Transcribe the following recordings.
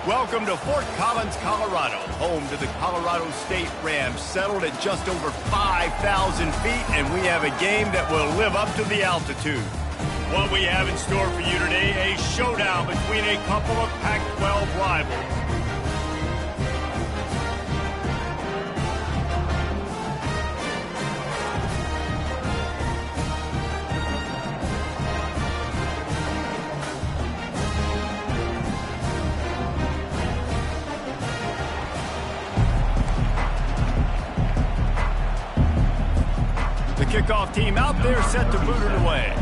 Welcome to Fort Collins, Colorado, home to the Colorado State Rams, settled at just over 5,000 feet, and we have a game that will live up to the altitude. What we have in store for you today, a showdown between a couple of Pac-12 rivals. Kickoff team out there set to boot it away.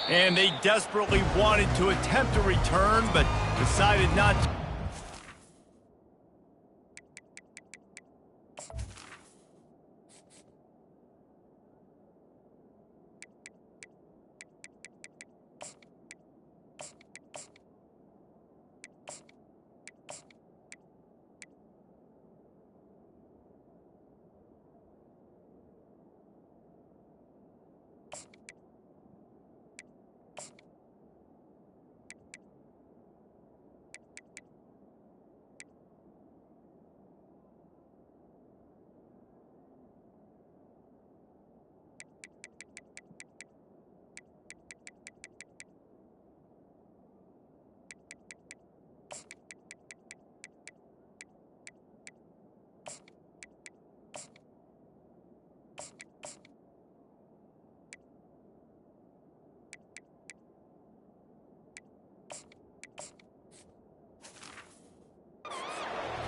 And they desperately wanted to attempt a return, but decided not to.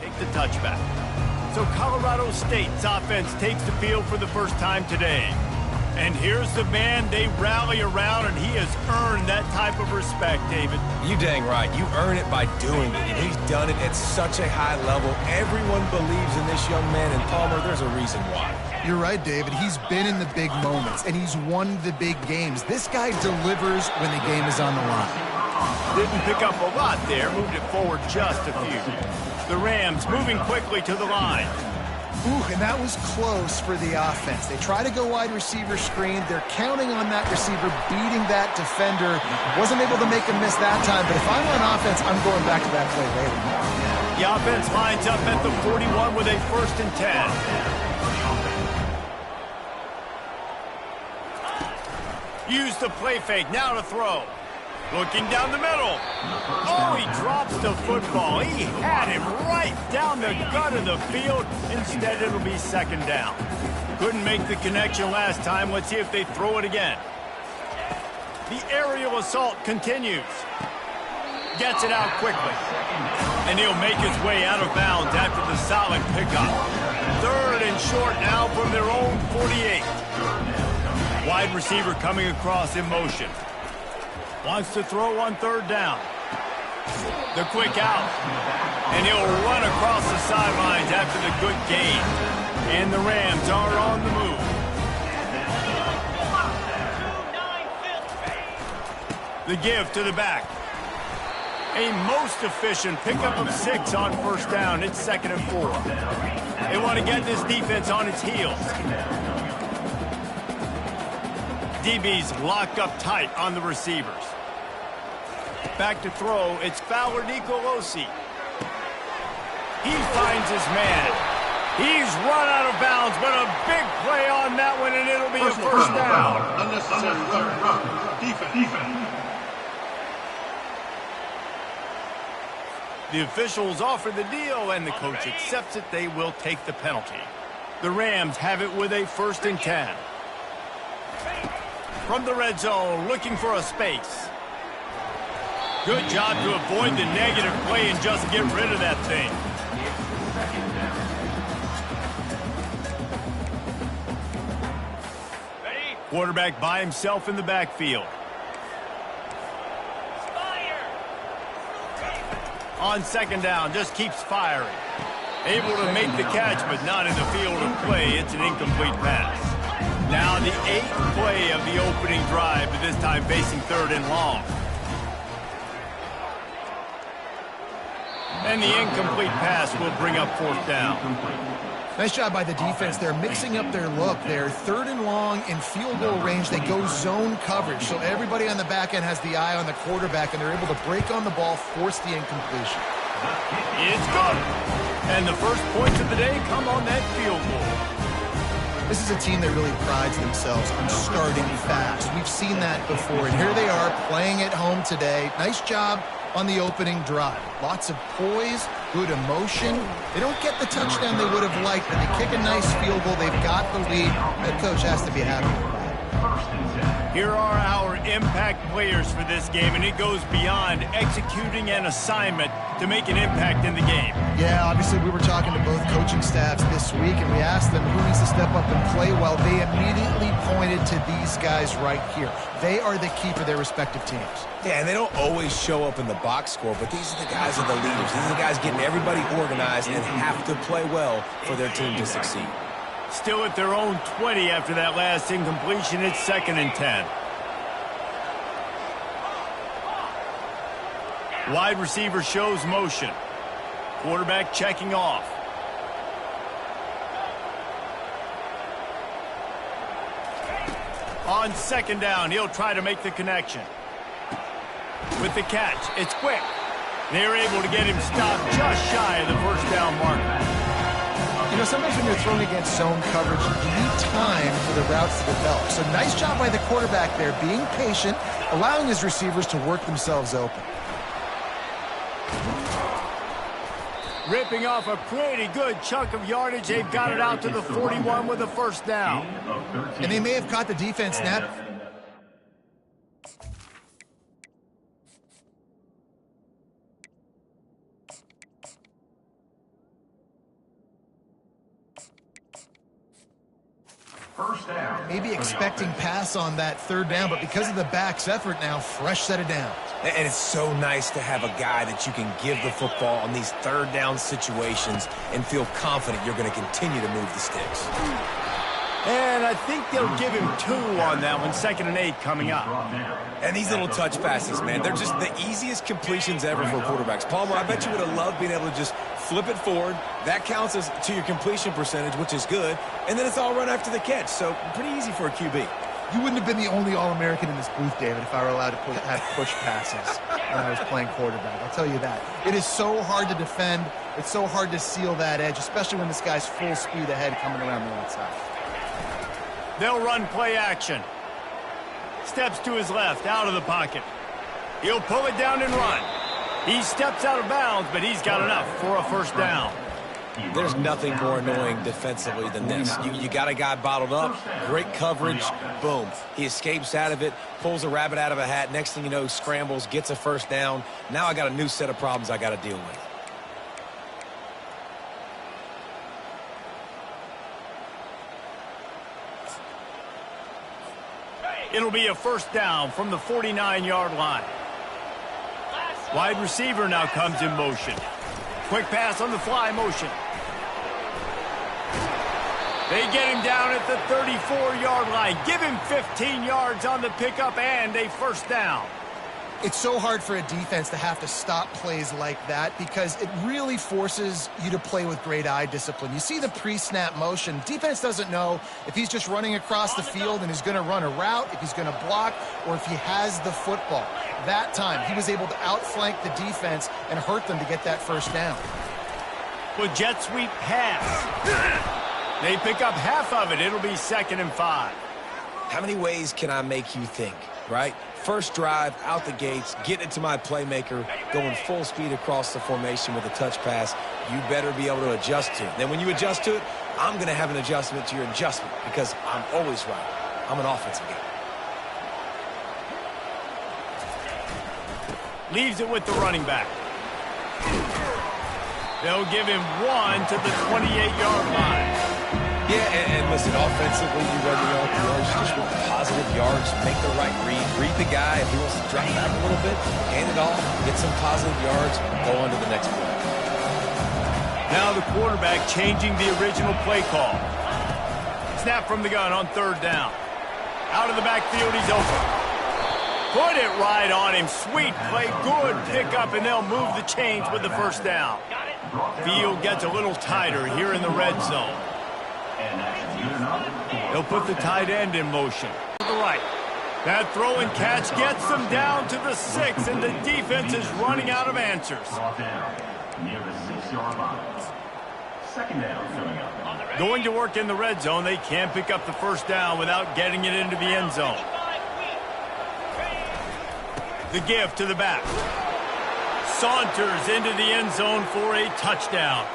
Take the touchback. So Colorado State's offense takes the field for the first time today. And here's the man they rally around, and he has earned that type of respect, David. You dang right. You earn it by doing it, and he's done it at such a high level. Everyone believes in this young man, and Palmer, there's a reason why. You're right, David. He's been in the big moments, and he's won the big games. This guy delivers when the game is on the line. Didn't pick up a lot there, moved it forward just a few. The Rams moving quickly to the line. Ooh, and that was close for the offense. They try to go wide receiver screen. They're counting on that receiver beating that defender. Wasn't able to make a miss that time, but if I'm on offense, I'm going back to that play later. The offense lines up at the 41 with a 1st and 10. Use the play fake, now to throw. Looking down the middle. Oh, he drops the football. He had him right down the gut of the field. Instead, it'll be 2nd down. Couldn't make the connection last time. Let's see if they throw it again. The aerial assault continues. Gets it out quickly. And he'll make his way out of bounds after the solid pickup. 3rd and short now from their own 48. Wide receiver coming across in motion. Wants to throw on 3rd down. The quick out. And he'll run across the sidelines after the good gain. And the Rams are on the move. The give to the back. A most efficient pickup of 6 on 1st down. It's 2nd and 4. They want to get this defense on its heels. DB's locked up tight on the receivers. Back to throw, it's Fowler Nicolosi. He finds his man. He's run out of bounds, but a big play on that one, and it'll be a 1st down. Unnecessary defense. The officials offer the deal, and the coach accepts it. They will take the penalty. The Rams have it with a 1st and 10. From the red zone, looking for a space. Good job to avoid the negative play and just get rid of that thing. Quarterback by himself in the backfield. On 2nd down, just keeps firing. Able to make the catch, but not in the field of play. It's an incomplete pass. Now the 8th play of the opening drive, but this time facing 3rd and long. And the incomplete pass will bring up 4th down. Nice job by the defense. They're mixing up their look. They're 3rd and long in field goal range. They go zone coverage. So everybody on the back end has the eye on the quarterback, and they're able to break on the ball, force the incompletion. It's good. And the first points of the day come on that field goal. This is a team that really prides themselves on starting fast. We've seen that before, and here they are playing at home today. Nice job on the opening drive. Lots of poise, good emotion. They don't get the touchdown they would have liked, but they kick a nice field goal. They've got the lead. Head coach has to be happy with that. Here are our impact players for this game, and it goes beyond executing an assignment to make an impact in the game. Yeah, obviously we were talking to both coaching staffs this week, and we asked them who needs to step up and play well. They immediately pointed to these guys right here. They are the key for their respective teams. Yeah, and they don't always show up in the box score, but these are the guys that are the leaders. These are the guys getting everybody organized and have to play well for their team to succeed. Still at their own 20 after that last incompletion. It's 2nd and 10. Wide receiver shows motion. Quarterback checking off. On 2nd down, he'll try to make the connection. With the catch, it's quick. They're able to get him stopped just shy of the 1st down marker. You know, sometimes when you're thrown against zone coverage, you need time for the routes to develop. So nice job by the quarterback there, being patient, allowing his receivers to work themselves open. Ripping off a pretty good chunk of yardage. They've got it out to the 41 with a 1st down. And they may have caught the defense snap. First down. Maybe expecting pass on that 3rd down, but because of the back's effort now, fresh set of downs. And it's so nice to have a guy that you can give the football on these 3rd down situations and feel confident you're going to continue to move the sticks. And I think they'll give him 2 on that one. 2nd and 8 coming up. And these little touch passes, man, they're just the easiest completions ever for quarterbacks. Palmer, I bet you would have loved being able to just flip it forward. That counts as to your completion percentage, which is good. And then it's all run after the catch. So pretty easy for a QB. You wouldn't have been the only All-American in this booth, David, if I were allowed to have push passes when I was playing quarterback. I'll tell you that. It is so hard to defend. It's so hard to seal that edge, especially when this guy's full speed ahead coming around the outside. They'll run play action. Steps to his left, out of the pocket. He'll pull it down and run. He steps out of bounds, but he's got enough for a 1st down. There's nothing more annoying defensively than this. You got a guy bottled up, great coverage, boom. He escapes out of it, pulls a rabbit out of a hat. Next thing you know, scrambles, gets a 1st down. Now I got a new set of problems I got to deal with. It'll be a 1st down from the 49-yard line. Wide receiver now comes in motion. Quick pass on the fly motion. They get him down at the 34-yard line. Give him 15 yards on the pickup and a 1st down. It's so hard for a defense to have to stop plays like that because it really forces you to play with great eye discipline. You see the pre-snap motion. Defense doesn't know if he's just running across the field and he's going to run a route, if he's going to block, or if he has the football. That time, he was able to outflank the defense and hurt them to get that 1st down. With jet sweep pass. They pick up half of it. It'll be 2nd and 5. How many ways can I make you think, right? First drive, out the gates, getting it to my playmaker, going full speed across the formation with a touch pass. You better be able to adjust to it. Then when you adjust to it, I'm going to have an adjustment to your adjustment because I'm always right. I'm an offensive guy. Leaves it with the running back. They'll give him 1 to the 28-yard line. Yeah, and listen, offensively, you run the yards, just want positive yards, make the right read the guy. If he wants to drop back a little bit, hand it off, get some positive yards, go on to the next play. Now the quarterback changing the original play call. Snap from the gun on 3rd down. Out of the backfield, he's open. Put it right on him. Sweet play, good pickup, and they'll move the chains with the 1st down. Field gets a little tighter here in the red zone. He'll put the tight end in motion. To the right. That throw and catch gets them down to the 6, and the defense is running out of answers. Near the 6-yard line. Second down coming up. Going to work in the red zone, they can't pick up the first down without getting it into the end zone. The give to the back. Saunters into the end zone for a touchdown.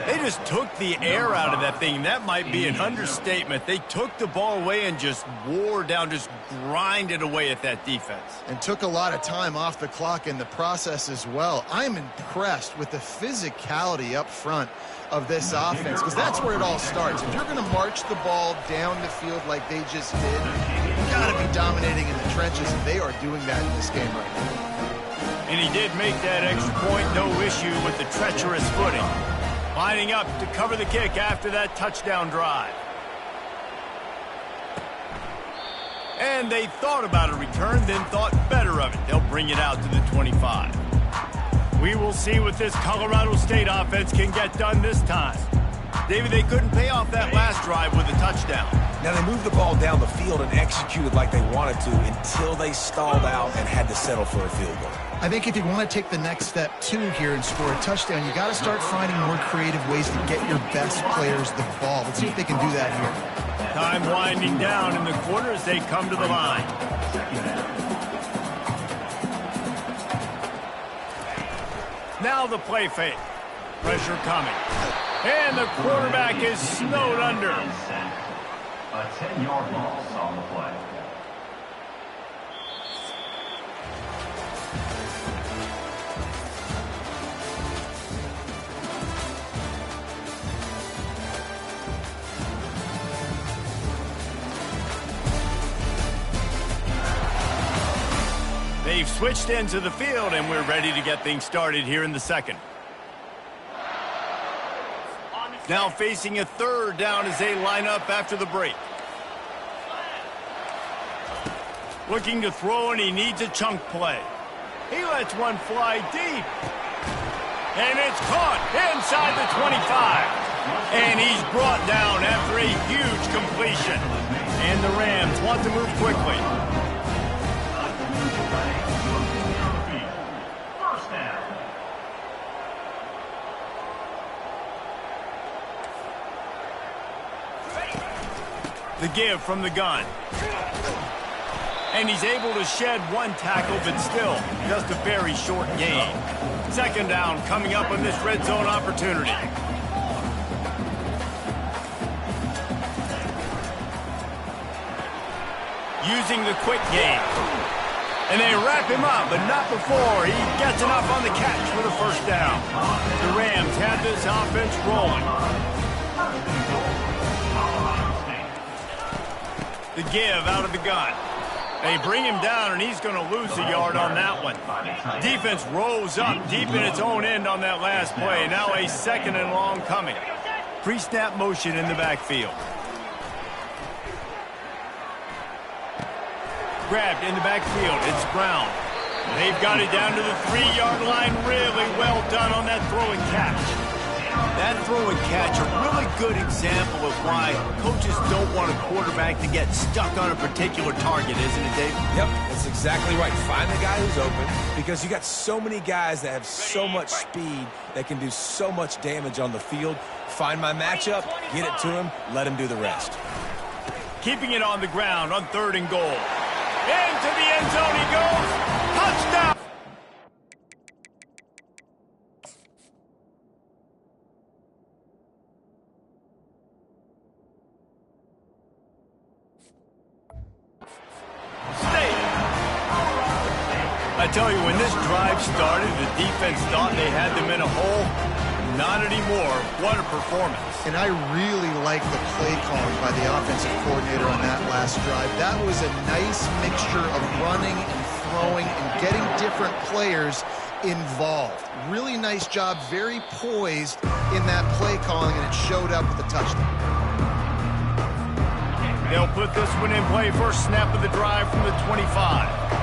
They just took the air out of that thing. That might be an understatement. They took the ball away and just wore down, just grinded away at that defense. And took a lot of time off the clock in the process as well. I'm impressed with the physicality up front of this offense, because that's where it all starts. If you're going to march the ball down the field like they just did, you've got to be dominating in the trenches, and they are doing that in this game right now. And he did make that extra point, no issue with the treacherous footing. Lining up to cover the kick after that touchdown drive. And they thought about a return, then thought better of it. They'll bring it out to the 25. We will see what this Colorado State offense can get done this time. David, they couldn't pay off that last drive with a touchdown. Now, they moved the ball down the field and executed like they wanted to until they stalled out and had to settle for a field goal. I think if you want to take the next step, too, here and score a touchdown, you got to start finding more creative ways to get your best players the ball. Let's see if they can do that here. Time winding down in the quarter as they come to the line. Now the play fake. Pressure coming. And the quarterback is snowed under. A 10-yard loss on the play. They've switched into the field, and we're ready to get things started here in the second. Now facing a third down as they line up after the break. Looking to throw, and he needs a chunk play. He lets one fly deep. And it's caught inside the 25. And he's brought down after a huge completion. And the Rams want to move quickly. First down. The give from the gun. And he's able to shed one tackle, but still just a very short gain. Second down coming up on this red zone opportunity. Using the quick game. And they wrap him up, but not before he gets enough on the catch for the first down. The Rams have this offense rolling. The give out of the gun. They bring him down, and he's going to lose a yard on that one. Defense rose up deep in its own end on that last play. Now a second and long coming. Pre-snap motion in the backfield. Grabbed in the backfield. It's Brown. They've got it down to the 3-yard line. Really well done on that throw and catch. That throw and catch, a really good example of why coaches don't want a quarterback to get stuck on a particular target, isn't it, Dave? Yep, that's exactly right. Find the guy who's open, because you got so many guys that have so much speed that can do so much damage on the field. Find my matchup, get it to him, let him do the rest. Keeping it on the ground on 3rd and goal. Into the end zone he goes. Touchdown! I tell you, when this drive started, the defense thought they had them in a hole. Not anymore. What a performance. And I really like the play calling by the offensive coordinator on that last drive. That was a nice mixture of running and throwing and getting different players involved. Really nice job, very poised in that play calling, and it showed up with a touchdown. They'll put this one in play. First snap of the drive from the 25.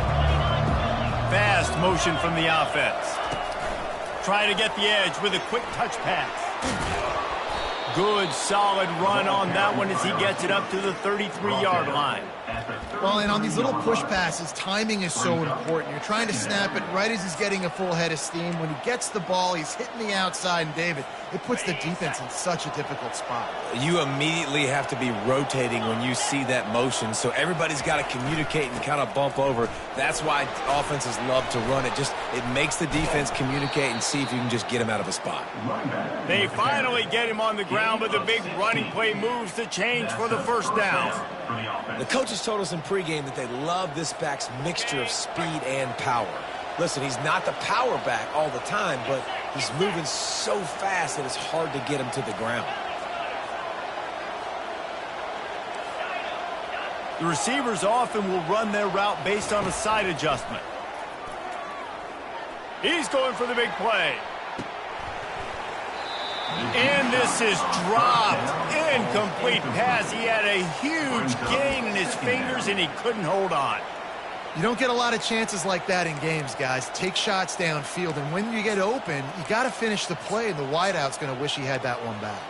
Fast motion from the offense. Trying to get the edge with a quick touch pass. Good, solid run on that one as he gets it up to the 33-yard line. Well, and on these little push passes, timing is so important. You're trying to snap it right as he's getting a full head of steam. When he gets the ball, he's hitting the outside, and David, it puts the defense in such a difficult spot. You immediately have to be rotating when you see that motion, so everybody's got to communicate and kind of bump over. That's why offenses love to run it. It makes the defense communicate and see if you can just get him out of a spot. They finally get him on the ground, but the big running play moves the change for the first down. The coaches told us in pregame that they love this back's mixture of speed and power. Listen, he's not the power back all the time, but he's moving so fast that it's hard to get him to the ground. The receivers often will run their route based on a side adjustment. He's going for the big play. And this is dropped. Incomplete pass. He had a huge gain in his fingers, and he couldn't hold on. You don't get a lot of chances like that in games, guys. Take shots downfield, and when you get open, you got to finish the play, and the wideout's going to wish he had that one back.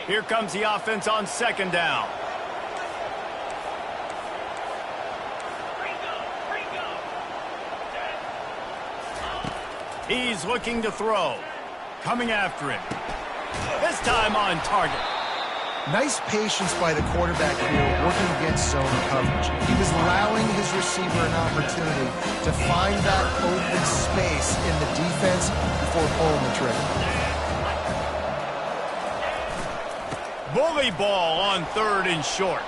Here comes the offense on second down. He's looking to throw. Coming after him. This time on target. Nice patience by the quarterback here, working against zone coverage. He was allowing his receiver an opportunity to find that open space in the defense before pulling the trigger. Bully ball on third and short.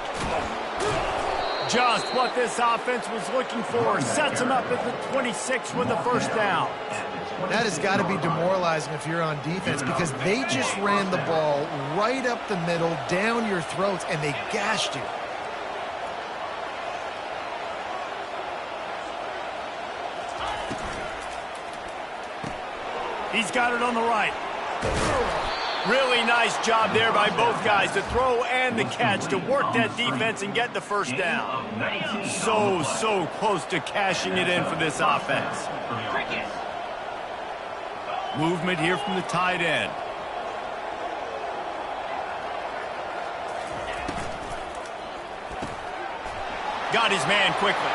Just what this offense was looking for. Sets him up at the 26 with the first down. That has got to be demoralizing if you're on defense because they just ran the ball right up the middle, down your throats, and they gashed you. He's got it on the right. Really nice job there by both guys, the throw and the catch, to work that defense and get the first down. So close to cashing it in for this offense. Movement here from the tight end. Got his man quickly.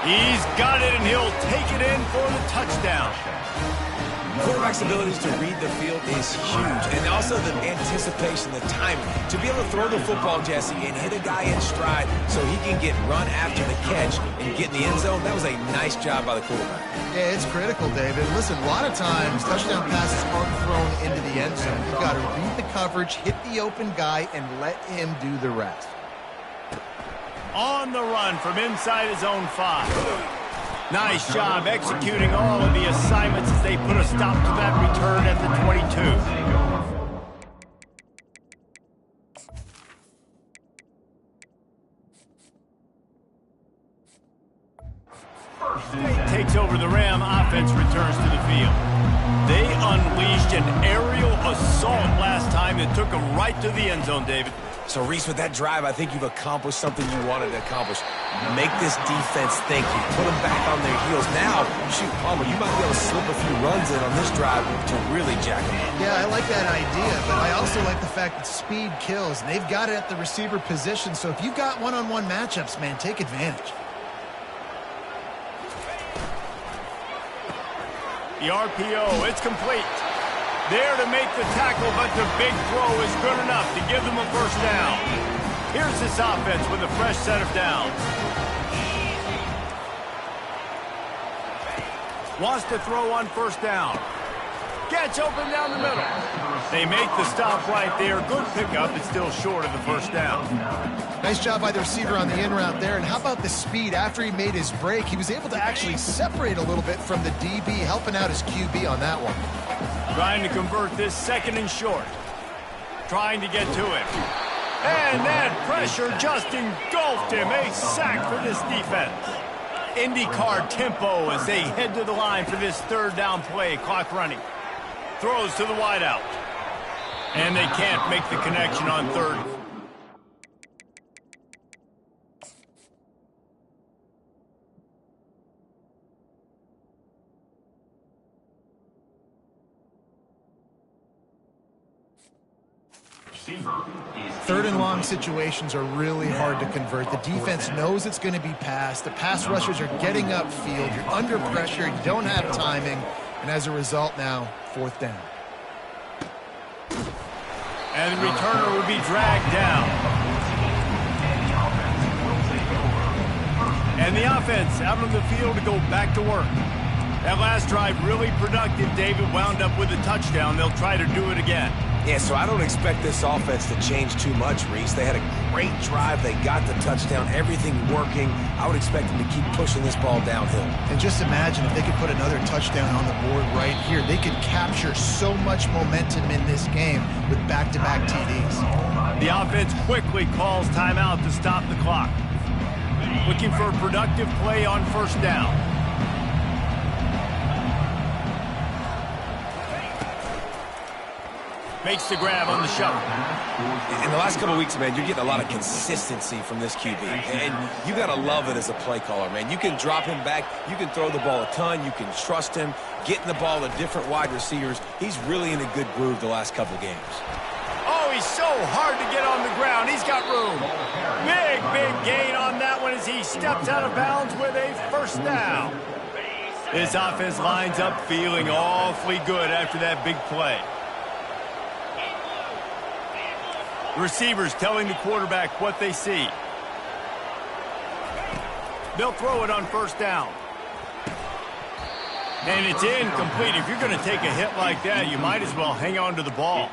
He's got it, and he'll take it in for the touchdown. Quarterback's abilities to read the field is huge, and also the anticipation, the timing. To be able to throw the football, Jesse, and hit a guy in stride so he can get run after the catch and get in the end zone, that was a nice job by the quarterback. Yeah, it's critical, David. Listen, a lot of times touchdown passes aren't thrown into the end zone. You've got to read the coverage, hit the open guy, and let him do the rest. On the run from inside his own 5. Nice job executing all of the assignments as they put a stop to that return at the 22. Takes over the Ram. Offense returns to the field. They unleashed an aerial assault last time that took them right to the end zone, David. So, Reese, with that drive, I think you've accomplished something you wanted to accomplish. Make this defense think. You put them back on their heels. Now, shoot, Palmer, you might be able to slip a few runs in on this drive to really jack them up. Yeah, I like that idea, but I also like the fact that speed kills. They've got it at the receiver position, so if you've got one-on-one matchups, man, take advantage. The RPO, it's complete. There to make the tackle, but the big throw is good enough to give them a first down. Here's this offense with a fresh set of downs. Wants to throw on first down. Gets open down the middle. They make the stop right there. Good pickup. It's still short of the first down. Nice job by the receiver on the in route there. And how about the speed after he made his break? He was able to actually separate a little bit from the DB, helping out his QB on that one. Trying to convert this second and short. Trying to get to him. And that pressure just engulfed him. A sack for this defense. IndyCar tempo as they head to the line for this third down play. Clock running. Throws to the wideout. And they can't make the connection on third. receiver is Third and long situations are really hard to convert. The defense knows it's going to be passed. The pass rushers are getting upfield. You're under pressure. You don't have timing. And as a result now, fourth down. And the returner will be dragged down. And the offense out on the field to go back to work. That last drive really productive. David wound up with a touchdown. They'll try to do it again. Yeah, so I don't expect this offense to change too much, Reese. They had a great drive. They got the touchdown. Everything working. I would expect them to keep pushing this ball downhill. And just imagine if they could put another touchdown on the board right here. They could capture so much momentum in this game with back-to-back TDs. The offense quickly calls timeout to stop the clock. Looking for a productive play on first down. Makes the grab on the shuttle. In the last couple of weeks, man, you're getting a lot of consistency from this QB. And you got to love it as a play caller, man. You can drop him back. You can throw the ball a ton. You can trust him. Getting the ball to different wide receivers. He's really in a good groove the last couple of games. Oh, he's so hard to get on the ground. He's got room. Big gain on that one as he steps out of bounds with a first down. This offense lines up feeling awfully good after that big play. The receivers telling the quarterback what they see. They'll throw it on first down. And it's incomplete. If you're going to take a hit like that, you might as well hang on to the ball.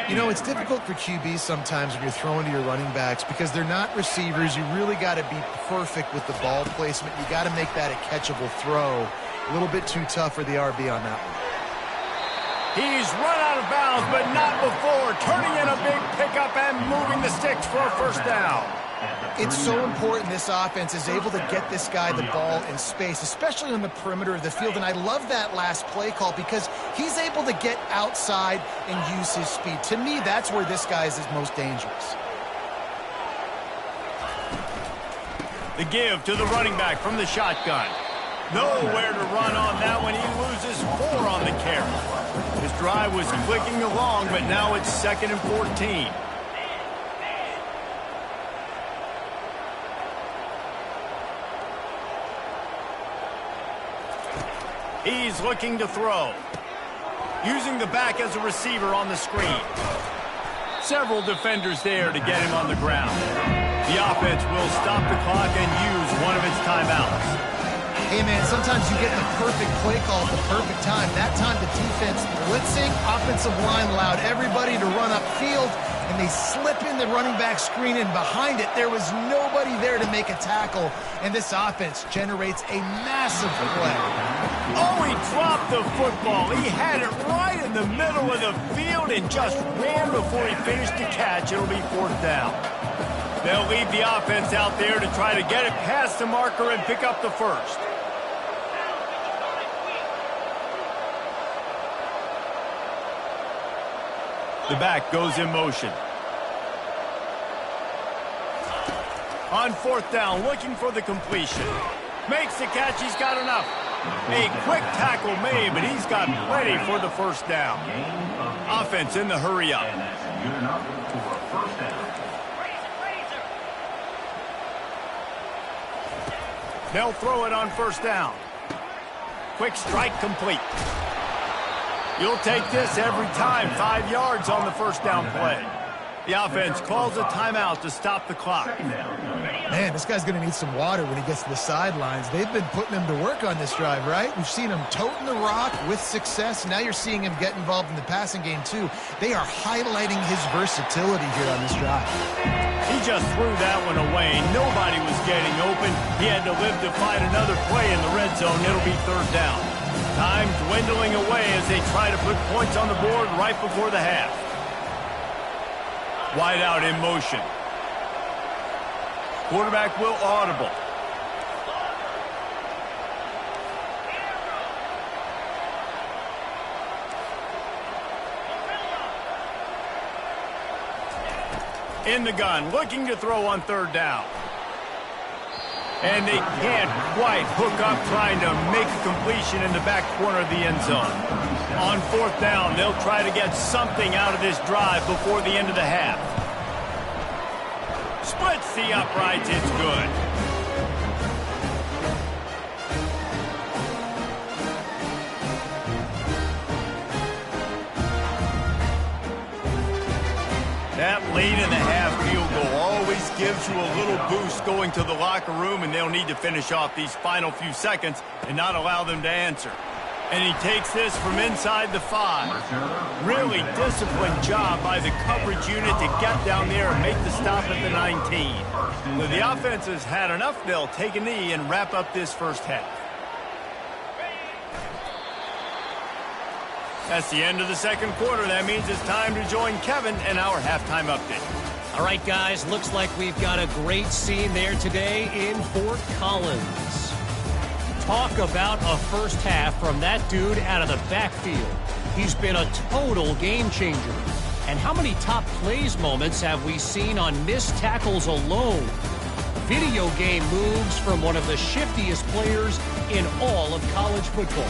You know, it's difficult for QBs sometimes when you're throwing to your running backs because they're not receivers. You really got to be perfect with the ball placement. You got to make that a catchable throw. A little bit too tough for the RB on that one. He's run out of bounds, but not before turning in a big pickup and moving the sticks for a first down. It's so important this offense is able to get this guy the ball in space, especially on the perimeter of the field. And I love that last play call because he's able to get outside and use his speed. To me, that's where this guy is most dangerous. The give to the running back from the shotgun. Nowhere to run on that one. He loses 4 on the carry. His drive was clicking along, but now it's 2nd and 14. He's looking to throw. Using the back as a receiver on the screen. Several defenders there to get him on the ground. The offense will stop the clock and use one of its timeouts. Hey, man, sometimes you get the perfect play call at the perfect time. That time the defense blitzing, offensive line allowed everybody to run upfield, and they slip in the running back screen, and behind it there was nobody there to make a tackle, and this offense generates a massive play. Oh, he dropped the football. He had it right in the middle of the field and just ran before he finished the catch. It'll be 4th down. They'll leave the offense out there to try to get it past the marker and pick up the first. The back goes in motion. On 4th down, looking for the completion. Makes the catch, he's got enough. A quick tackle made, but he's got plenty for the first down. Offense in the hurry up. and that's good enough for a first down. They'll throw it on first down. Quick strike complete. You'll take this every time. 5 yards on the first down play. The offense calls a timeout to stop the clock. Man, this guy's going to need some water when he gets to the sidelines. They've been putting him to work on this drive, right? We've seen him toting the rock with success. Now you're seeing him get involved in the passing game, too. They are highlighting his versatility here on this drive. He just threw that one away. Nobody was getting open. He had to live to fight another play in the red zone. It'll be 3rd down. Time dwindling away as they try to put points on the board right before the half. Wide out in motion. Quarterback will audible. In the gun, looking to throw on 3rd down. And they can't quite hook up trying to make a completion in the back corner of the end zone. On fourth down, they'll try to get something out of this drive before the end of the half. Splits the uprights, it's good. That late in the half field goal always gives you a little boost going to the locker room, and they'll need to finish off these final few seconds and not allow them to answer. And he takes this from inside the 5. Really disciplined job by the coverage unit to get down there and make the stop at the 19. So the offense has had enough. They'll take a knee and wrap up this first half. That's the end of the second quarter. That means it's time to join Kevin and our halftime update. All right, guys, looks like we've got a great scene there today in Fort Collins. Talk about a first half from that dude out of the backfield. He's been a total game changer. And how many top plays moments have we seen on missed tackles alone? Video game moves from one of the shiftiest players in all of college football.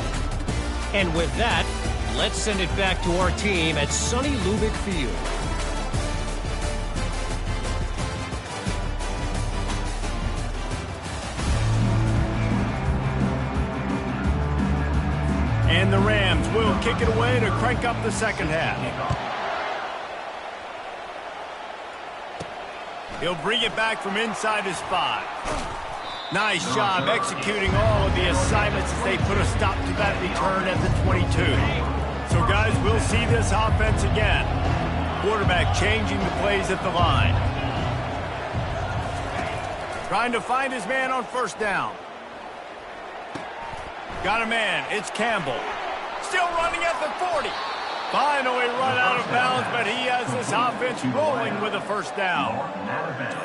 And with that, let's send it back to our team at sunny Lubick Field. And the Rams will kick it away to crank up the second half. He'll bring it back from inside his 5. Nice job executing all of the assignments as they put a stop to that return at the 22. So, guys, we'll see this offense again. Quarterback changing the plays at the line. Trying to find his man on first down. Got a man. It's Campbell. Still running at the 40. Finally run out of bounds, but he has this offense rolling with a first down.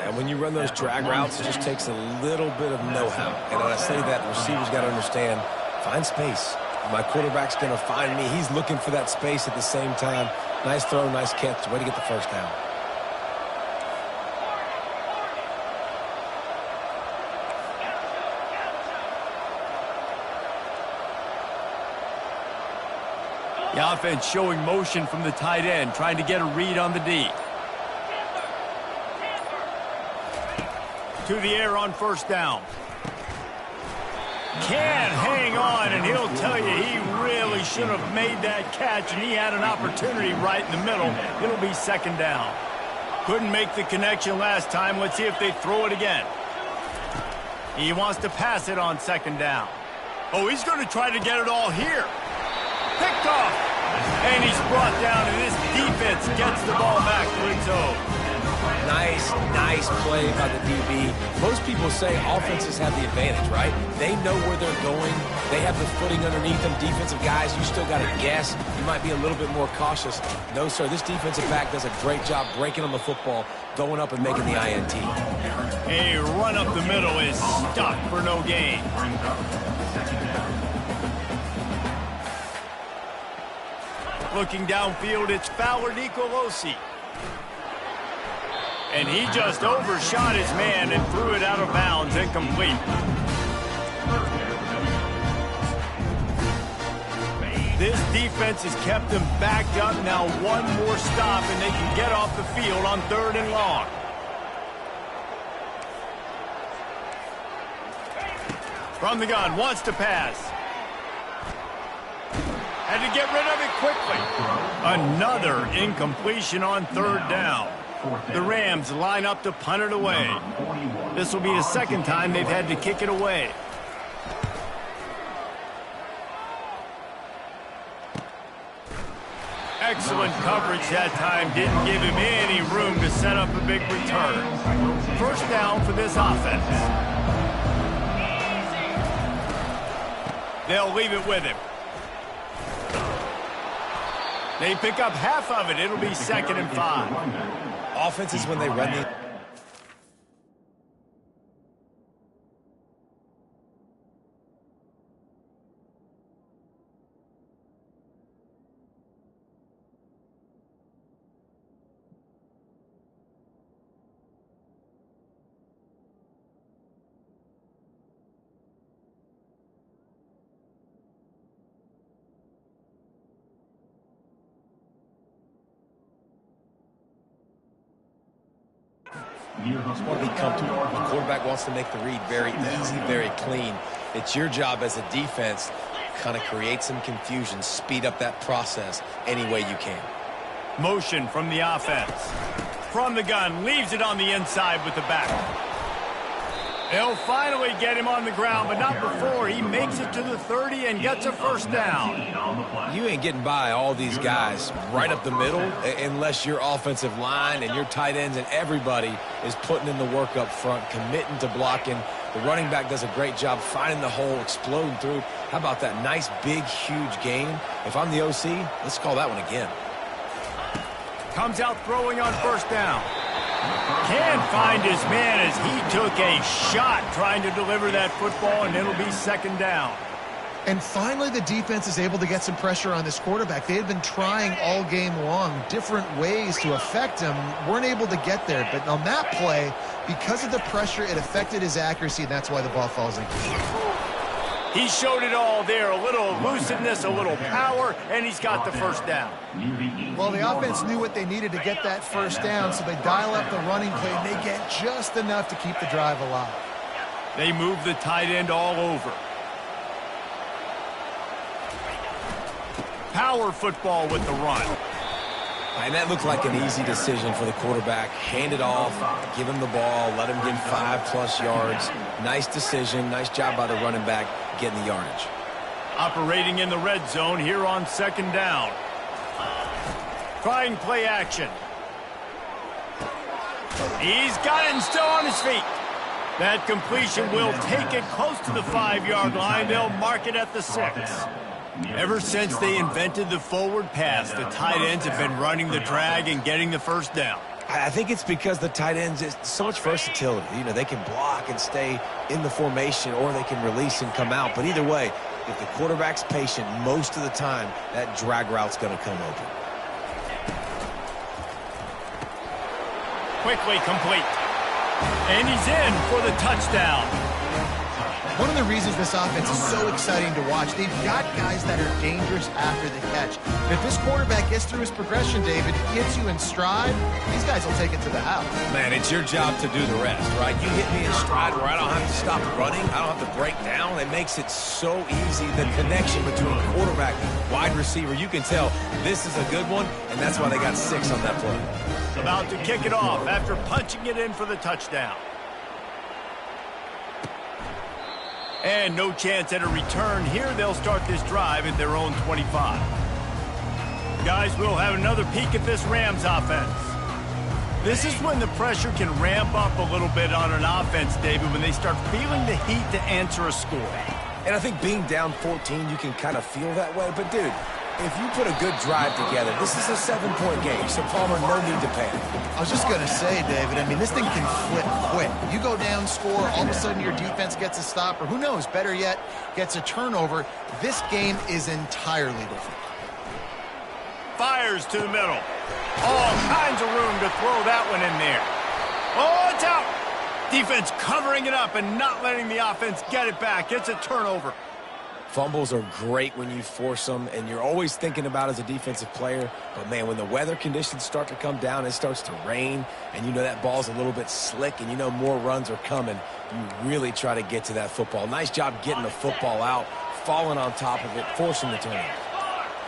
And when you run those drag routes, it just takes a little bit of know-how. And when I say that, the receivers got to understand, find space. My quarterback's going to find me. He's looking for that space at the same time. Nice throw, nice catch. Way to get the first down. The offense showing motion from the tight end, trying to get a read on the D. To the air on first down. Can't hang on, and he'll tell you he really should have made that catch, and he had an opportunity right in the middle. It'll be second down. Couldn't make the connection last time. Let's see if they throw it again. He wants to pass it on second down. Oh, he's going to try to get it all here. Picked off. And he's brought down, and this defense gets the ball back to its own. Nice play by the DB. Most people say offenses have the advantage, right? They know where they're going. They have the footing underneath them. Defensive guys, you still got to guess. You might be a little bit more cautious. No, sir, this defensive back does a great job breaking on the football, going up and making the INT. A run up the middle is stuck for no gain. Looking downfield, it's Fowler Nicolosi. And he just overshot his man and threw it out of bounds, incomplete. This defense has kept them backed up. Now one more stop, and they can get off the field on third and long. From the gun, wants to pass. Had to get rid of it quickly. Another incompletion on third down. The Rams line up to punt it away. This will be the second time they've had to kick it away. Excellent coverage that time. Didn't give him any room to set up a big return. First down for this offense. They'll leave it with him. They pick up half of it. It'll be 2nd and 5. Offenses, when they run the Just want to be comfortable. The quarterback wants to make the read very easy, very clean. It's your job as a defense, kind of create some confusion, speed up that process any way you can. Motion from the offense. From the gun, leaves it on the inside with the back. They'll finally get him on the ground, but not before he makes it to the 30 and gets a first down. You ain't getting by all these guys right up the middle unless your offensive line and your tight ends and everybody is putting in the work up front, committing to blocking. The running back does a great job finding the hole, exploding through. How about that nice, big, huge gain? If I'm the OC, let's call that one again. Comes out throwing on first down. Can't find his man as he took a shot trying to deliver that football, and it'll be second down. And finally, the defense is able to get some pressure on this quarterback. They had been trying all game long, different ways to affect him, weren't able to get there. But on that play, because of the pressure, it affected his accuracy, and that's why the ball falls incomplete. He showed it all there, a little elusiveness, a little power, and he's got the first down. Well, the offense knew what they needed to get that first down, so they dial up the running play, and they get just enough to keep the drive alive. They move the tight end all over. Power football with the run. And that looked like an easy decision for the quarterback. Hand it off, give him the ball, let him get 5+ yards. Nice decision, nice job by the running back getting the yardage. Operating in the red zone here on second down. Trying play action. He's got it and still on his feet. That completion will take it close to the 5-yard line. They'll mark it at the 6. Ever since they invented the forward pass, the tight ends have been running the drag and getting the first down. I think it's because the tight ends, is so much versatility. You know, they can block and stay in the formation, or they can release and come out. But either way, if the quarterback's patient most of the time, that drag route's going to come open. Quickly complete. And he's in for the touchdown. One of the reasons this offense is so exciting to watch, they've got guys that are dangerous after the catch. And if this quarterback gets through his progression, David, gets you in stride, these guys will take it to the house. Man, it's your job to do the rest, right? You hit me in stride where I don't have to stop running. I don't have to break down. It makes it so easy. The connection between quarterback, wide receiver, you can tell this is a good one, and that's why they got 6 on that play. About to kick it off after punching it in for the touchdown. And no chance at a return here. They'll start this drive at their own 25. Guys, we'll have another peek at this Rams offense. This is when the pressure can ramp up a little bit on an offense, David, when they start feeling the heat to answer a score. And I think being down 14, you can kind of feel that way. But, dude, if you put a good drive together, this is a 7-point game, so Palmer, no need to panic. I was just going to say, David, I mean, this thing can flip quick. You go down, score, all of a sudden your defense gets a stop, or who knows, better yet, gets a turnover. This game is entirely different. Fires to the middle. All kinds of room to throw that one in there. Oh, it's out. Defense covering it up and not letting the offense get it back. It's a turnover. Fumbles are great when you force them, and you're always thinking about as a defensive player. But, man, when the weather conditions start to come down, it starts to rain, and you know that ball's a little bit slick, and you know more runs are coming, you really try to get to that football. Nice job getting the football out, falling on top of it, forcing the turnover.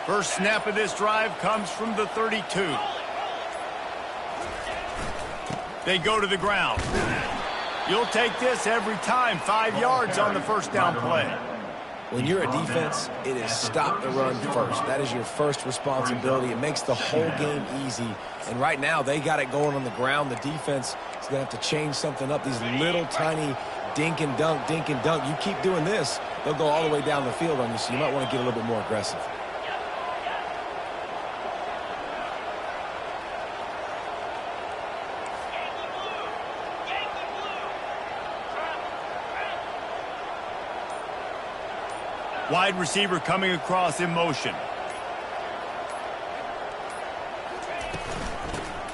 First snap of this drive comes from the 32. They go to the ground. You'll take this every time. 5 yards on the first down play. When you're a defense, it is stop the run first. That is your first responsibility. It makes the whole game easy. And right now, they got it going on the ground. The defense is going to have to change something up. These little tiny dink and dunk, dink and dunk. You keep doing this, they'll go all the way down the field on you, so you might want to get a little bit more aggressive. Wide receiver coming across in motion.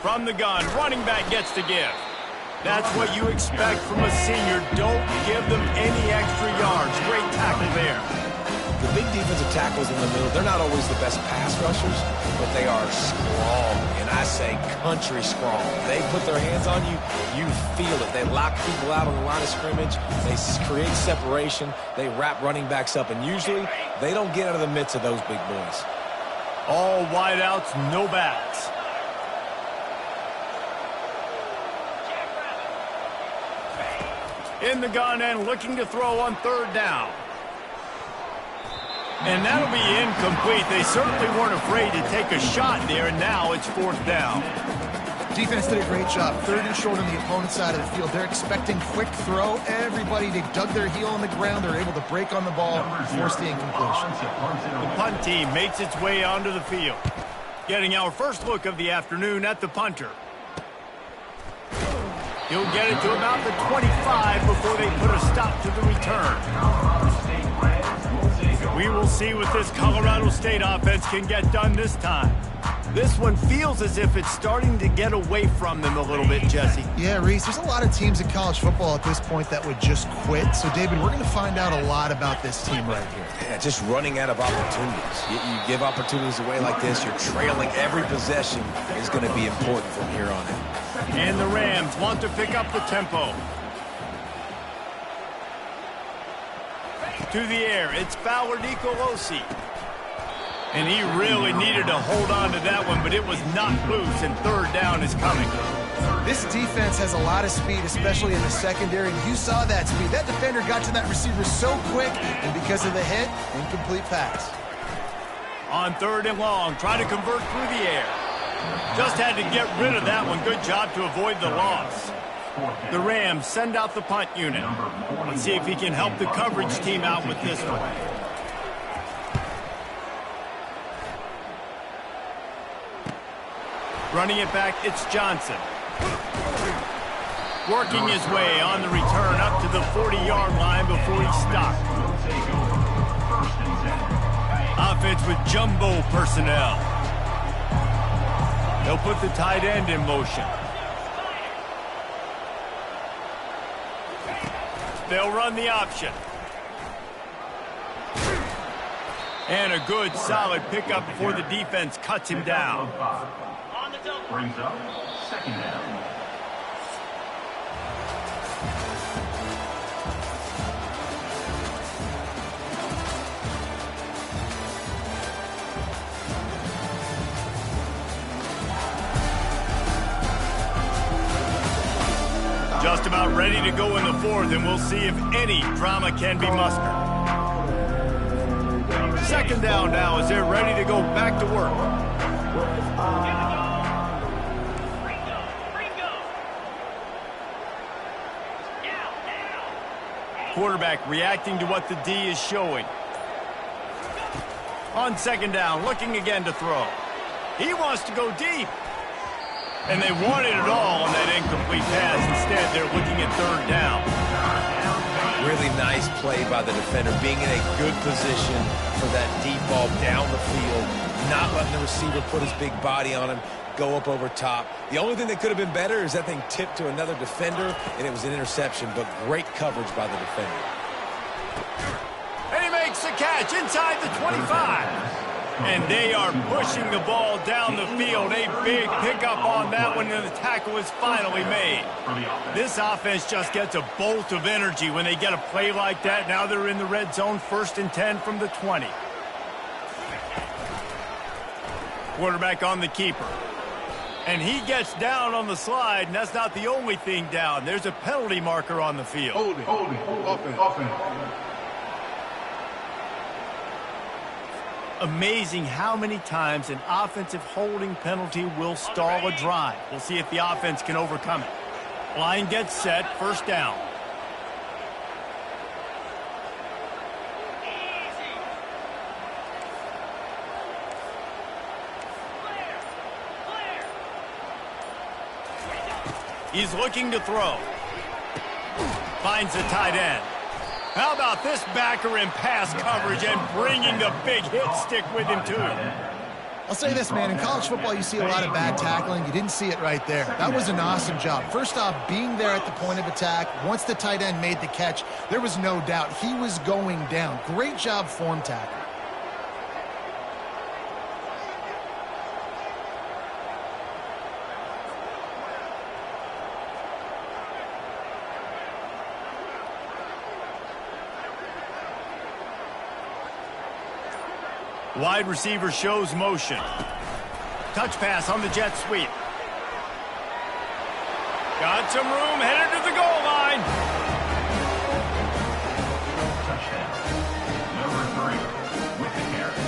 From the gun, running back gets to give. That's what you expect from a senior. Don't give them any extra yards. Great tackle there. The big defensive tackles in the middle, they're not always the best pass rushers, but they are strong, and I say country strong. They put their hands on you, you feel it. They lock people out on the line of scrimmage. They create separation. They wrap running backs up, and usually they don't get out of the midst of those big boys. All wideouts, no backs. In the gun and looking to throw on third down. And that'll be incomplete. They certainly weren't afraid to take a shot there, and now it's fourth down. Defense did a great job. Third and short on the opponent's side of the field. They're expecting quick throw. Everybody, they dug their heel on the ground. They're able to break on the ball, force the incompletion. The punt team makes its way onto the field. Getting our first look of the afternoon at the punter. He'll get it to about the 25 before they put a stop to the return. We will see what this Colorado State offense can get done this time. This one feels as if it's starting to get away from them a little bit, Jesse. Yeah, Reese, there's a lot of teams in college football at this point that would just quit. So, David, we're going to find out a lot about this team right here. Yeah, just running out of opportunities. You give opportunities away like this, you're trailing. Every possession is going to be important from here on in. And the Rams want to pick up the tempo. To the air, it's Fowler Nicolosi. And he really needed to hold on to that one, but it was knocked loose, and third down is coming. This defense has a lot of speed, especially in the secondary. You saw that speed. That defender got to that receiver so quick, and because of the hit, incomplete pass. On third and long, try to convert through the air. Just had to get rid of that one. Good job to avoid the loss. The Rams send out the punt unit. Let's see if he can help the coverage team out with this one. Running it back, it's Johnson. Working his way on the return up to the 40-yard line before he stopped. Offense with jumbo personnel. They'll put the tight end in motion. They'll run the option. And a good, solid pickup before the defense cuts him down. Brings up second down. Just about ready to go in the fourth, and we'll see if any drama can be mustered. Second down now as they're ready to go back to work. Quarterback reacting to what the D is showing. On second down, looking again to throw. He wants to go deep. And they wanted it all on that incomplete pass. Instead, they're looking at third down. Really nice play by the defender, being in a good position for that deep ball down the field, not letting the receiver put his big body on him, go up over top. The only thing that could have been better is that thing tipped to another defender, and it was an interception, but great coverage by the defender. And he makes the catch inside the 25. And they are pushing the ball down the field. A big pickup on that one, and the tackle is finally made. This offense just gets a bolt of energy when they get a play like that. Now they're in the red zone, 1st and 10 from the 20. Quarterback on the keeper. And he gets down on the slide, and that's not the only thing down. There's a penalty marker on the field. Holding. Offense. Amazing how many times an offensive holding penalty will stall a drive. We'll see if the offense can overcome it. Line gets set, first down. He's looking to throw. Finds the tight end. How about this backer in pass coverage and bringing the big hit stick with him, too? I'll say this, man. In college football, you see a lot of bad tackling. You didn't see it right there. That was an awesome job. First off, being there at the point of attack. Once the tight end made the catch, there was no doubt he was going down. Great job form tackle. Wide receiver shows motion. Touch pass on the jet sweep. Got some room, headed to the goal line. Touchdown. Number 3 with the carry.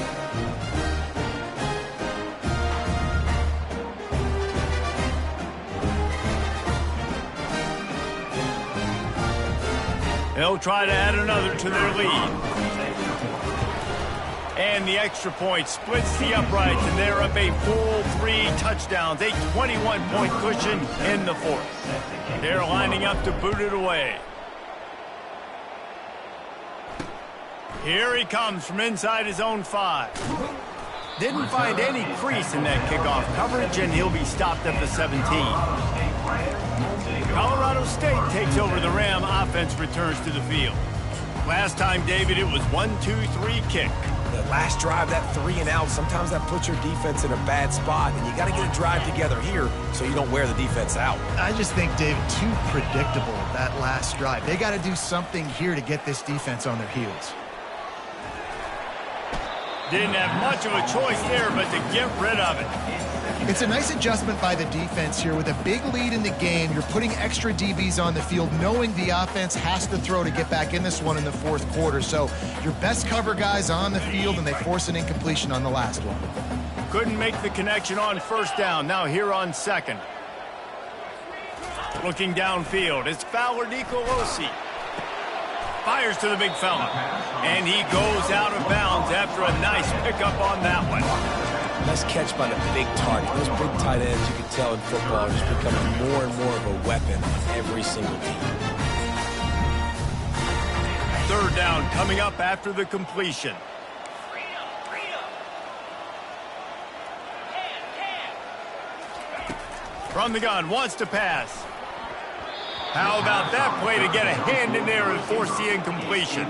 They'll try to add another to their lead. And the extra point splits the uprights, and they're up a full 3 touchdowns, a 21-point cushion in the fourth. They're lining up to boot it away. Here he comes from inside his own 5. Didn't find any crease in that kickoff coverage, and he'll be stopped at the 17. Colorado State takes over. The Ram offense returns to the field. Last time, David, it was 1-2-3 kick. The last drive, that 3 and out, sometimes that puts your defense in a bad spot, and you got to get a drive together here so you don't wear the defense out. I just think, David, too predictable, that last drive. They got to do something here to get this defense on their heels. Didn't have much of a choice there, but to get rid of it. It's a nice adjustment by the defense here. With a big lead in the game, you're putting extra DBs on the field, knowing the offense has to throw to get back in this one in the fourth quarter. So your best cover guys on the field, and they force an incompletion on the last one. Couldn't make the connection on first down. Now here on second. Looking downfield, it's Fowler Nicolosi. Fires to the big fella. And he goes out of bounds after a nice pickup on that one. Nice catch by the big target. Those big tight ends, you can tell in football, are just becoming more and more of a weapon on every single team. Third down coming up after the completion. From the gun, wants to pass. How about that play to get a hand in there and force the incompletion?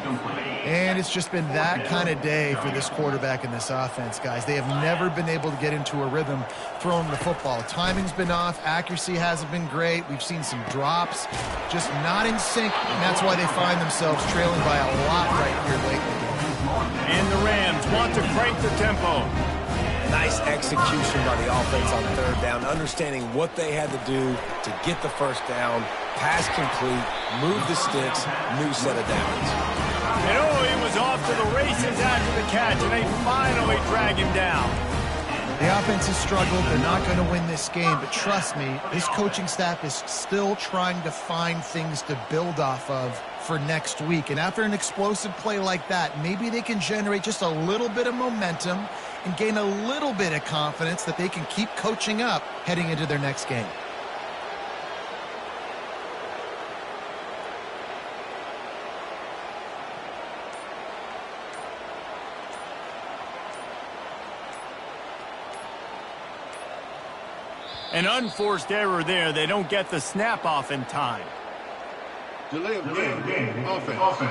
And it's just been that kind of day for this quarterback and this offense, guys. They have never been able to get into a rhythm throwing the football. Timing's been off. Accuracy hasn't been great. We've seen some drops, just not in sync, and that's why they find themselves trailing by a lot right here late in the game. And the Rams want to crank the tempo. Nice execution by the offense on third down, understanding what they had to do to get the first down, pass complete, move the sticks, new set of downs. And he was off to the races after the catch, and they finally drag him down. The offense has struggled. They're not going to win this game, but trust me, this coaching staff is still trying to find things to build off of for next week. And after an explosive play like that, maybe they can generate just a little bit of momentum and gain a little bit of confidence that they can keep coaching up heading into their next game. An unforced error there. They don't get the snap off in time. Delay of game. Offense.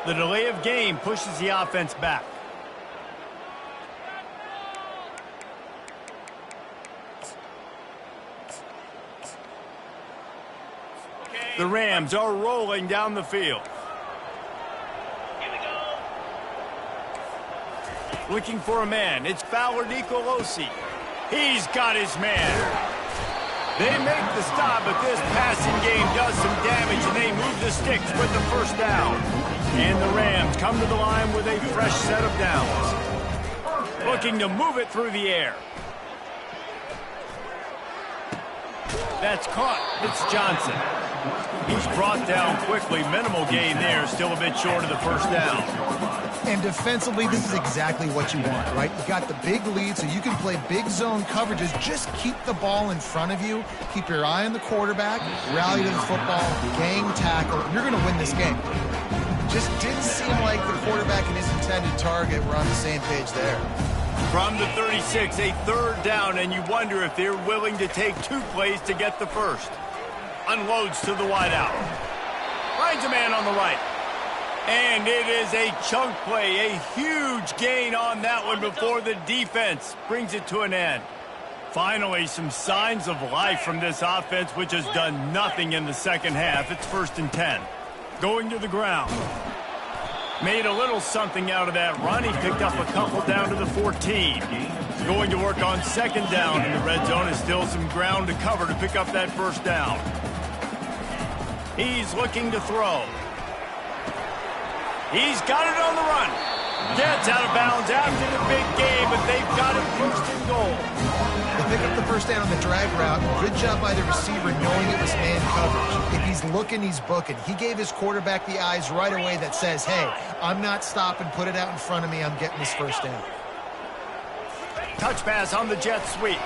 The delay of game pushes the offense back. The Rams are rolling down the field. Looking for a man. It's Fowler Nicolosi. He's got his man. They make the stop, but this passing game does some damage, and they move the sticks with the first down. And the Rams come to the line with a fresh set of downs. Looking to move it through the air. That's caught. It's Johnson. He's brought down quickly. Minimal gain there. Still a bit short of the first down. And defensively, this is exactly what you want, right? You got the big lead, so you can play big zone coverages. Just keep the ball in front of you. Keep your eye on the quarterback. Rally to the football. Gang tackle. You're going to win this game. Just didn't seem like the quarterback and his intended target were on the same page there. From the 36, a third down, and you wonder if they're willing to take 2 plays to get the first. Unloads to the wideout. Finds a man on the right. And it is a chunk play, a huge gain on that one before the defense brings it to an end. Finally, some signs of life from this offense, which has done nothing in the second half. It's 1st and 10. Going to the ground. Made a little something out of that run. He picked up a couple down to the 14. Going to work on 2nd down in the red zone. Is still some ground to cover to pick up that 1st down. He's looking to throw. He's got it on the run. Gets out of bounds after the big game, but they've got it 1st and goal. They pick up the 1st down on the drag route. Good job by the receiver knowing it was man coverage. If he's looking, he's booking. He gave his quarterback the eyes right away that says, hey, I'm not stopping, put it out in front of me, I'm getting this 1st down. Touch pass on the jet sweep.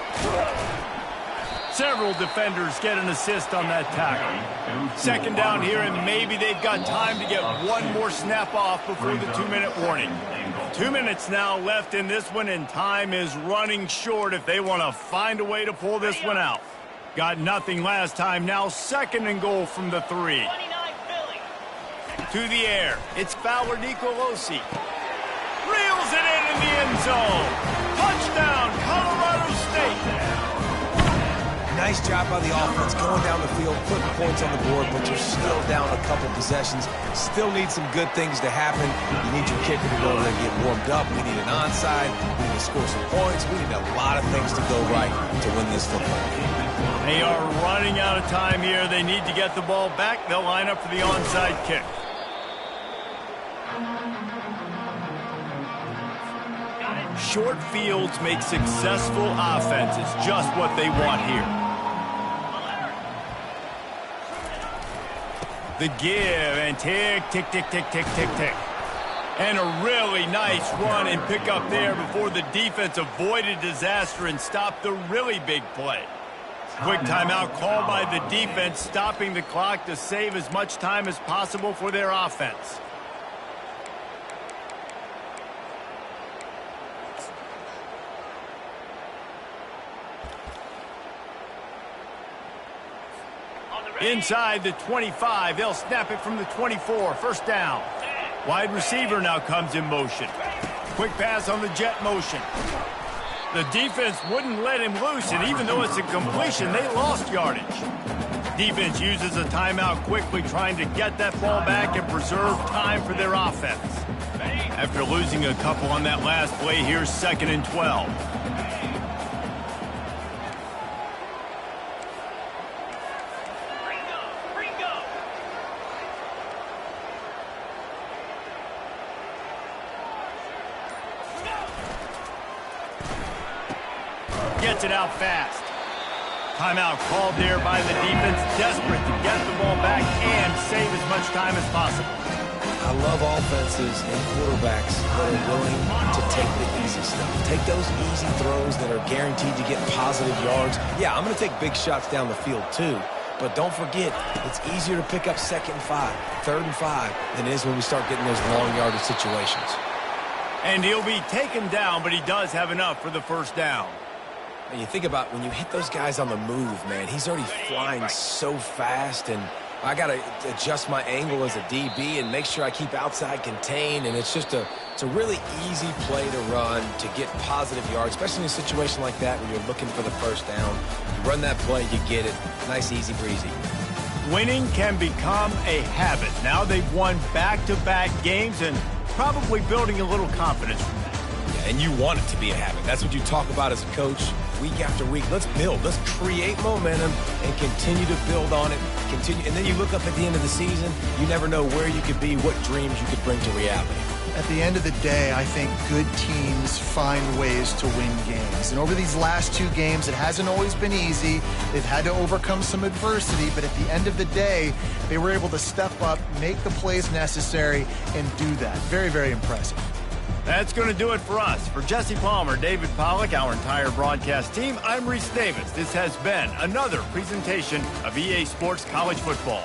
Several defenders get an assist on that tackle. 2nd down here, and maybe they've got time to get one more snap off before the 2-minute warning. 2 minutes now left in this one, and time is running short if they want to find a way to pull this one out. Got nothing last time. Now 2nd and goal from the 3. To the air. It's Fowler Nicolosi. Reels it in the end zone. Touchdown, Colorado State. Nice job by the offense going down the field, putting points on the board, but you're still down a couple possessions. Still need some good things to happen. You need your kicker to go over there and get warmed up. We need an onside. We need to score some points. We need a lot of things to go right to win this football game. They are running out of time here. They need to get the ball back. They'll line up for the onside kick. Short fields make successful offenses. Just what they want here. The give and tick, tick, tick, tick, tick, tick, tick. And a really nice run and pick up there before the defense avoided disaster and stopped the really big play. Quick timeout called by the defense, stopping the clock to save as much time as possible for their offense. Inside the 25, they'll snap it from the 24. 1st down. Wide receiver now comes in motion. Quick pass on the jet motion. The defense wouldn't let him loose, and even though it's a completion, they lost yardage. Defense uses a timeout quickly, trying to get that ball back and preserve time for their offense. After losing a couple on that last play, here's 2nd and 12. Gets it out fast. Timeout called there by the defense, desperate to get the ball back and save as much time as possible. I love offenses and quarterbacks that are willing to take the easy stuff. Take those easy throws that are guaranteed to get positive yards. Yeah, I'm going to take big shots down the field too, but don't forget, it's easier to pick up 2nd and 5, 3rd and 5 than it is when we start getting those long yardage situations. And he'll be taken down, but he does have enough for the 1st down. And you think about when you hit those guys on the move, man, he's already flying so fast, and I got to adjust my angle as a DB and make sure I keep outside contained, and it's a really easy play to run to get positive yards, especially in a situation like that where you're looking for the 1st down. You run that play, you get it. Nice, easy breezy. Winning can become a habit. Now they've won back-to-back games and probably building a little confidence from that. Yeah, and you want it to be a habit. That's what you talk about as a coach. Week after week, let's build, let's create momentum and continue to build on it. And then you look up at the end of the season, you never know where you could be, what dreams you could bring to reality. At the end of the day, I think good teams find ways to win games. And over these last 2 games, it hasn't always been easy. They've had to overcome some adversity, but at the end of the day, they were able to step up, make the plays necessary, and do that. Very, very impressive. That's going to do it for us. For Jesse Palmer, David Pollack, our entire broadcast team, I'm Reese Davis. This has been another presentation of EA Sports College Football.